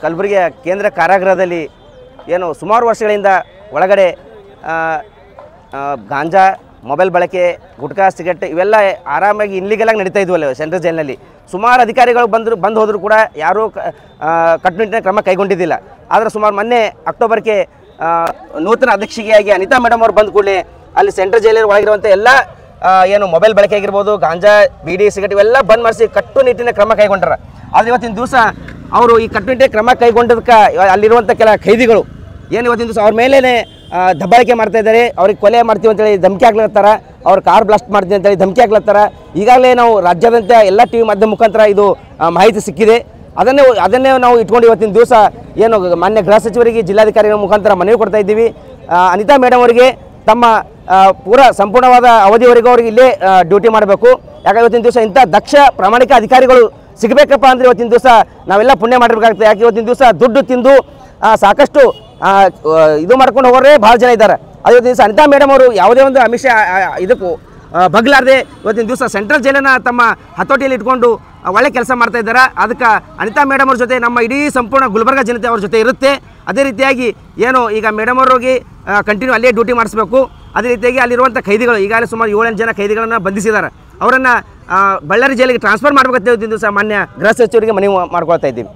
ಕಲಬುರಗಿಯ ಕೇಂದ್ರ ಕಾರಾಗೃಹದಲ್ಲಿ ಏನು ಸುಮಾರು ವರ್ಷಗಳಿಂದ ಒಳಗಡೆ ಗಾಂಜಾ, ಮೊಬೈಲ್ ಬಳಕೆ, ಗುಟ್ಕಾ, ಸಿಗರೆಟ್ ಇವೆಲ್ಲ ಆರಾಮಾಗಿ ಇನ್ಲೀಗಲಾಗಿ ನಡೀತಾ ಇದ್ವಲ್ಲ ಸೆಂಟ್ರಲ್ ಜೈಲಿನಲ್ಲಿ. ಸುಮಾರು ಅಧಿಕಾರಿಗಳು ಬಂದು ಹೋದರೂ ಕೂಡ ಯಾರೂ ಕಟ್ಟುನಿಟ್ಟಿನ ಕ್ರಮ ಕೈಗೊಂಡಿದ್ದಿಲ್ಲ. ಆದರೆ ಸುಮಾರು ಮೊನ್ನೆ ಅಕ್ಟೋಬರ್ಗೆ ನೂತನ ಅಧ್ಯಕ್ಷಿಕೆಯಾಗಿ ಅನಿತಾ ಮೇಡಮ್ ಅವರು ಬಂದ ಕೂಡಲೇ ಅಲ್ಲಿ ಸೆಂಟ್ರಲ್ ಜೈಲಿನ ಒಳಗಿರುವಂಥ ಎಲ್ಲ ಏನು ಮೊಬೈಲ್ ಬಳಕೆ ಆಗಿರ್ಬೋದು, ಗಾಂಜಾ, ಬೀಡಿ, ಸಿಗರೆಟ್ ಇವೆಲ್ಲ ಬಂದ್ ಮಾಡಿಸಿ ಕಟ್ಟುನಿಟ್ಟಿನ ಕ್ರಮ ಕೈಗೊಂಡಾರ. ಆದರೆ ಇವತ್ತಿನ ದಿವಸ ಅವರು ಈ ಕಟ್ಟುನಿಟ್ಟಿನ ಕ್ರಮ ಕೈಗೊಂಡದಕ್ಕೆ ಅಲ್ಲಿರುವಂಥ ಕೆಲ ಖೈದಿಗಳು ಏನು ಇವತ್ತಿನ ದಿವಸ ಅವ್ರ ಮೇಲೇ ದಬ್ಬಾಳಿಕೆ ಮಾಡ್ತಾಯಿದ್ದಾರೆ. ಅವ್ರಿಗೆ ಕೊಲೆ ಮಾಡ್ತೀವಿ ಅಂತೇಳಿ ಧಮಕಿ ಹಾಕ್ಲತ್ತಾರ, ಅವ್ರ ಕಾರ್ ಬ್ಲಾಸ್ಟ್ ಮಾಡ್ತೀವಿ ಅಂತೇಳಿ ಧಮಕಿ ಹಾಕ್ಲತ್ತಾರ. ಈಗಾಗಲೇ ನಾವು ರಾಜ್ಯಾದ್ಯಂತ ಎಲ್ಲ ಟಿ ವಿ ಮಾಧ್ಯಮ ಮುಖಾಂತರ ಇದು ಮಾಹಿತಿ ಸಿಕ್ಕಿದೆ. ಅದನ್ನೇ ನಾವು ಇಟ್ಕೊಂಡು ಇವತ್ತಿನ ದಿವಸ ಏನು ಮಾನ್ಯ ಗೃಹ ಸಚಿವರಿಗೆ, ಜಿಲ್ಲಾಧಿಕಾರಿಗಳ ಮುಖಾಂತರ ಮನವಿ ಕೊಡ್ತಾ ಇದ್ದೀವಿ. ಅನಿತಾ ಮೇಡಮ್ ಅವರಿಗೆ ತಮ್ಮ ಸಂಪೂರ್ಣವಾದ ಅವಧಿವರೆಗೂ ಅವ್ರಿಗೆ ಇಲ್ಲೇ ಡ್ಯೂಟಿ ಮಾಡಬೇಕು. ಯಾಕಂದ್ರೆ ಇವತ್ತಿನ ದಿವಸ ಇಂಥ ದಕ್ಷ ಪ್ರಾಮಾಣಿಕ ಅಧಿಕಾರಿಗಳು ಸಿಗಬೇಕಪ್ಪ ಅಂದರೆ ಇವತ್ತಿನ ದಿವಸ ನಾವೆಲ್ಲ ಪುಣ್ಯ ಮಾಡಿರ್ಬೇಕಾಗ್ತದೆ. ಯಾಕೆ ಇವತ್ತಿನ ದಿವಸ ದುಡ್ಡು ತಿಂದು ಸಾಕಷ್ಟು ಇದು ಮಾಡ್ಕೊಂಡು ಹೋಗೋರೇ ಭಾಳ ಜನ ಇದ್ದಾರೆ. ಅದು ಇವತ್ತಿನ ದಿವಸ ಅನಿತಾ ಮೇಡಮ್ ಅವರು ಯಾವುದೇ ಒಂದು ಅಮಿಷ ಇದಕ್ಕೂ ಬಗ್ಲಾರ್ದೆ ಇವತ್ತಿನ ದಿವಸ ಸೆಂಟ್ರಲ್ ಜೈಲನ್ನು ತಮ್ಮ ಹತೋಟಿಯಲ್ಲಿ ಇಟ್ಕೊಂಡು ಒಳ್ಳೆ ಕೆಲಸ ಮಾಡ್ತಾ ಇದ್ದಾರೆ. ಅದಕ್ಕೆ ಅನಿತಾ ಮೇಡಮ್ ಅವ್ರ ಜೊತೆ ನಮ್ಮ ಇಡೀ ಸಂಪೂರ್ಣ ಗುಲ್ಬರ್ಗ ಜನತೆ ಅವ್ರ ಜೊತೆ ಇರುತ್ತೆ. ಅದೇ ರೀತಿಯಾಗಿ ಏನು ಈಗ ಮೇಡಮ್ ಅವ್ರಿಗೆ ಕಂಟಿನ್ಯೂ ಅಲ್ಲೇ ಡ್ಯೂಟಿ ಮಾಡಿಸ್ಬೇಕು. ಅದೇ ರೀತಿಯಾಗಿ ಅಲ್ಲಿರುವಂಥ ಖೈದಿಗಳು ಈಗಾಗಲೇ ಸುಮಾರು 7-8 ಜನ ಖೈದಿಗಳನ್ನು ಬಂಧಿಸಿದ್ದಾರೆ. ಅವರನ್ನು ಬಳ್ಳಾರಿ ಜೈಲಿಗೆ ಟ್ರಾನ್ಸ್ಫರ್ ಮಾಡಬೇಕಂತ ಇವತ್ತಿನ ದಿವಸ ಮಾನ್ಯ ಗೃಹ ಸಚಿವರಿಗೆ ಮನವಿ ಮಾಡ್ಕೊಳ್ತಾ ಇದ್ದೀವಿ.